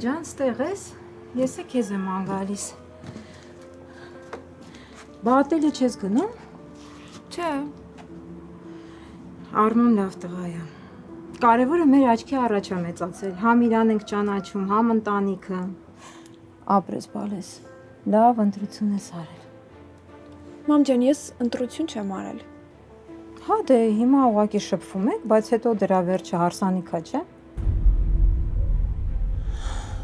ջան, ստեղ ես, ես է քեզ եմ անգալիս։ Բատելը չես գնում։ Չէ։ Արմոն լավ տղա է։ Կարևորը մեր աչքի առաջ է մեծացել, համ իրան ենք ճանաչում, համ ընտանիքը։ Ապրես բալես, լավ ընտրություն ես արել։ Մամ ջան, ես ընտրություն չեմ արել։ Հա դե հիմա ուղղակի շփվում եք, բայց հետո դրա վերջը հարսանիքա չէ։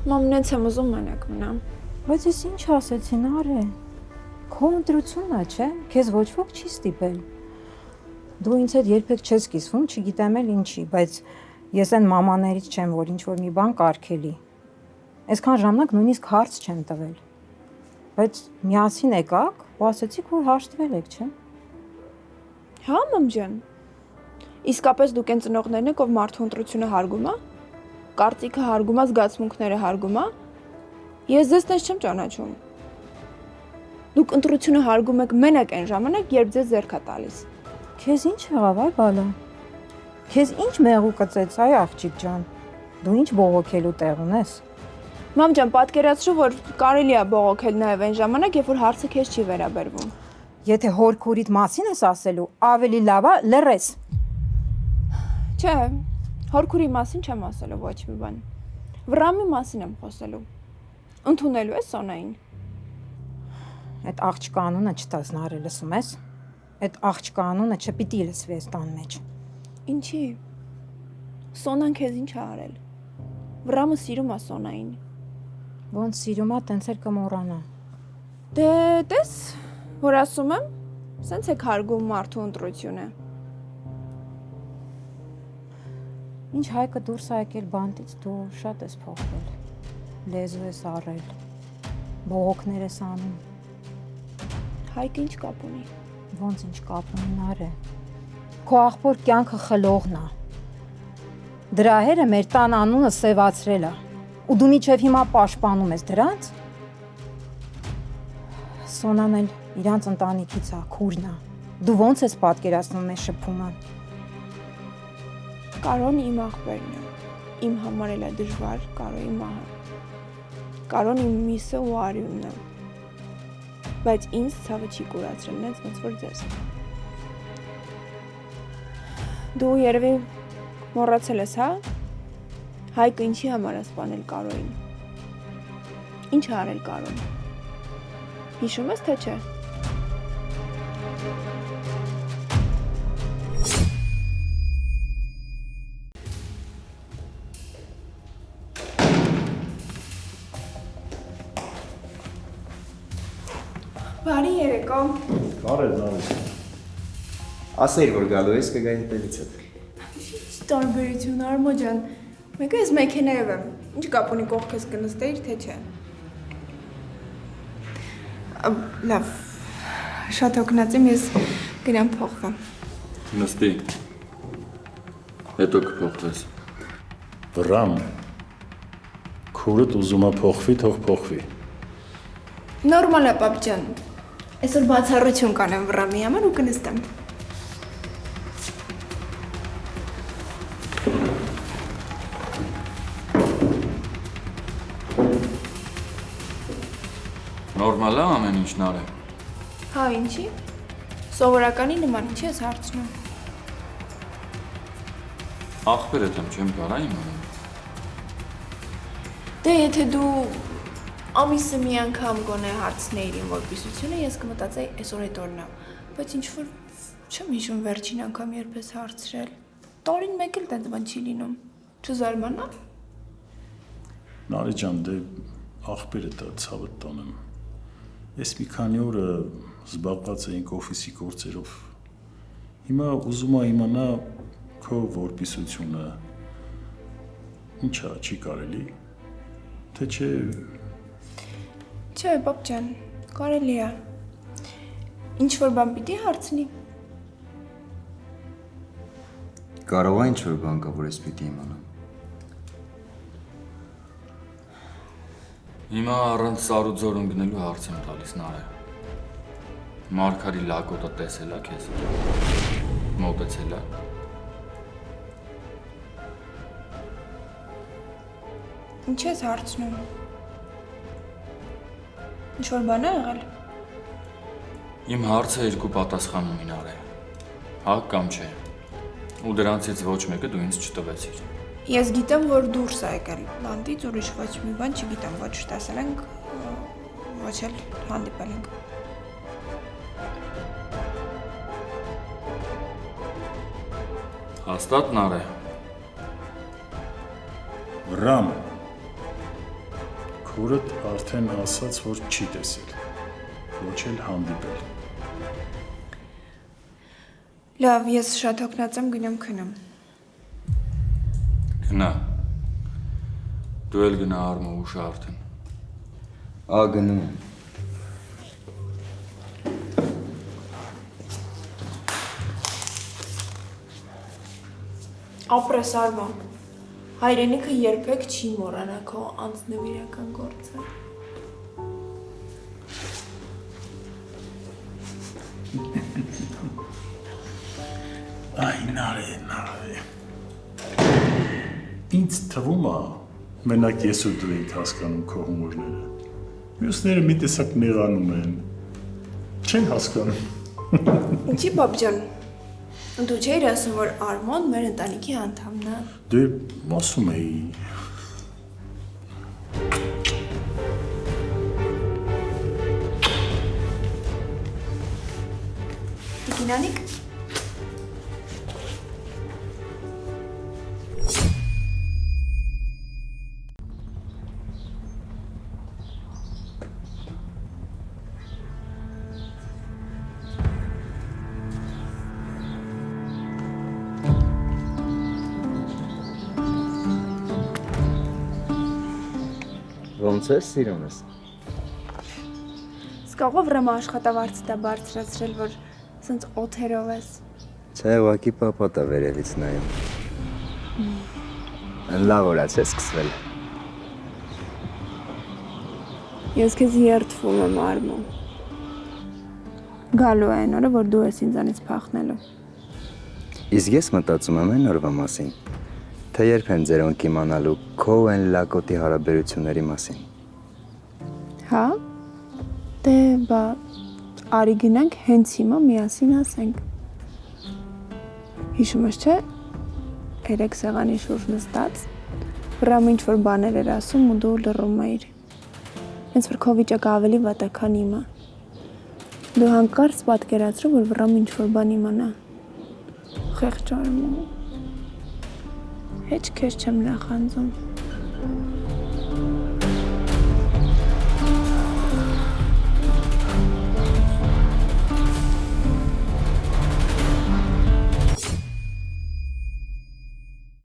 Մամ, նենց եմ ուզում մենակ մնամ։ Բայց ես ինչ ասեցին արե։ Քո ընտրությունն է, չէ՞, քեզ ոչ ոք չի ստիպել։ Դու ինձ հետ երբեք չես կիսվում, չգիտեմ էլ ինչի, բայց ես այն մամաներից չեմ, որ ինչ-որ մի բան կարգելի։ Այսքան ժամանակ նույնիսկ հարց չեմ տվել։ Բայց միասին եկաք ու ասացիք, որ հաշտվել եք, չէ՞։ Հա, մամ ջան։ Իսկապես դուք այն ծնողներն եք, ով մարդու ընտրությունը հարգում է։ Կարծիքը հարգում է, զգացմունքները հարգում է։ Ես ձեզ տես չեմ ճանաչում։ Դուք ընտրությունը հարգում եք մենակ այն ժամանակ, երբ ձեզ ձեռք է տալիս։ Քեզ ինչ եղավ, այ բալա։ Քեզ ինչ մեղուկը ծեց, այ աղջիկ ջան։ Դու ինչ բողոքելու տեղ ունես։ Մամ ջան, պատկերացրու, որ կարելի է բողոքել նաև այն ժամանակ, երբ որ հարցը քեզ չի վերաբերվում։ Եթե հոր քուրիդ մասին ես ասելու, ավելի լավ է լռես։ Չէ, հորքուրի մասին չեմ ասելու ոչ մի բան։ Վրամի մասին եմ խոսելու։ Ընդունելու ես Սոնային։ Այդ աղջկա անունը չտազնարը լսում ես։ Այդ աղջկա անունը չպիտի լսվի այս տան մեջ։ Ինչի։ Սոնան քեզ ինչ է արել։ Վրամը սիրում է Սոնային։ Ոնց սիրում է, տենց էլ կմոռանա։ Դե, տես, որ ասում եմ, սենց եք հարգում մարդու ընտրությունը։ Ինչ Հայկը դուրս է եկել բանտից, դու շատ ես փոխվել։ Լեզու ես առել, բողոքներ ես անում։ Հայկը ինչ կապ ունի։ Ոնց ինչ կապ ունի արե։ Քո աղբոր կյանքը խլողն է։ Դրա հերը մեր տան անունը սևացրել է։ Ու դու միջև հիմա պաշտպանում ես դրանց։ Սոնան էլ իրանց ընտանիքից է, քուրն է։ Դու ոնց ես պատկերացնում մեր շփումը։ Կարոն իմ աղբերն է։ Իմ համար էլ է դժվար Կարոյի մահը։ Կարոն իմ միսը ու արյունն է։ Բայց ինձ ցավը չի կուրացրել, նենց ոնց որ ձեզ։ Դու երևի մոռացել ես, հա։ Հայկը ինչի համար է սպանել Կարոյին։ Ինչ է արել Կարոն։ Հիշում ես թե չէ։ Բարի երեկո։ Բարև։ Ասեիր, որ գալու ես կգայի հետևից հետ։ Ինչ տարբերություն, Արմո ջան։ Մեկը ես մեքենայով եմ։ Ինչ կապ ունի կողքս կնստեիր, թե չէ։ Լավ, շատ օգնած եմ, ես գնամ փոխվեմ։ Նստի, հետո կփոխվես։ Վրամ, քուրդ ուզում է փոխվի, թող փոխվի։ Նորմալ է, պապ ջան։ Այսօր բացառություն կանեմ Վրամի համար ու կնստեմ։ Նորմալ է ամեն ինչն արե։ Հա, ինչի։ Սովորականի նման ինչի ես հարցնում։ Աղբերդ եմ չեմ կարա իմանամ։ Դե եթե դու ամիսը մի անգամ գոնե հարցնեիր որպիսությունը, ես կմտածեի այսօր այդ օրն է, բայց ինչ-որ չեմ հիշում վերջին անգամ երբ ես հարցրել։ Տարին մեկ էլ տենց բան չի լինում։ Չզարմանա։ Նարի ջան, դե աղբերդ է ցավը տանեմ։ Ես մի քանի օր զբաղված էինք օֆիսի գործերով։ Հիմա ուզում եմ իմանա քո որպիսությունը ինչա, չի կարելի։ Թե չէ։ Չէ, պապ ջան, կարելի է։ Ինչ-որ բան պիտի հարցնի։ Կարող է ինչ-որ բան կա, որ ես պիտի իմանամ։ Հիմա առանց սարու ձոր ընկնելու հարց եմ տալիս Նարե։ Մարգարի լակոտը տեսել է քեզ։ Մոտեցել է։ Ինչ ես հարցնում։ Ինչ որ բան է եղել։ Իմ հարցը երկու պատասխան ունի Նարե։ Հա կամ չէ։ Ու դրանցից ոչ մեկը դու ինձ չտվեցիր։ Ես գիտեմ, որ դուրս է եկել բանդից, ուրիշ ոչ մի բան չգիտեմ, ոչ տեսել ենք, ոչ էլ հանդիպել ենք։ Հաստատ Նարե։ Վրամ։ Քուրդ արդեն ասաց, որ չի տեսել, ոչ էլ հանդիպել։ Լավ, ես շատ հոգնած եմ, գնամ քնեմ։ Գնա։ Դու էլ գնա Արմո ուշ արդեն։ Գնում եմ։ Ապրես Արմո։ Հայրենիքը երբեք չի մոռանա քո անձնվիրական գործը։ Այ Նարե։ Ինձ թվում է, մենակ ես ու դու եք հասկանում քո հումորները։ Մյուսները մի տեսակ նեղանում են։ Չեն հասկանում։ Ինչի բաբջան։ Դու չէիր ասում, որ Արմոն մեր ընտանիքի անդամն է։ Դե ասում էի։ Տիկինանիկ։ Ոնց ես սիրունս։ Սկաղով ռամա աշխատավարձ դա բարձրացրել, որ սենց օթերով ես։ Չէ, ուղղակի պապատա վերևից նայում։ Լավ օրաց է սկսվել։ Ես քեզ երդվում եմ Արմո։ Գալու է այն օրը, որ դու ես ինձանից փախնելու։ Իսկ ես մտածում եմ այն օրվա մասին, թե երբ են ձերոնք իմանալու քո են լակոտի հարաբերությունների մասին։ Հա։ Դե բա արի գնանք հենց հիմա միասին ասենք։ Հիշում ես չէ՞։ Երեք սեղանի շուրջ նստած, Վրամ ինչ որ բաներ էր ասում ու դու լռում էիր։ Հենց որ քո վիճակը ավելի վատ է, քան իմը։ Դու հանկարծ պատկերացրու, որ Վրամ ինչ որ բան իմանա։ Խեղճ Արմո։ Հեչ քեզ չեմ նախանձում։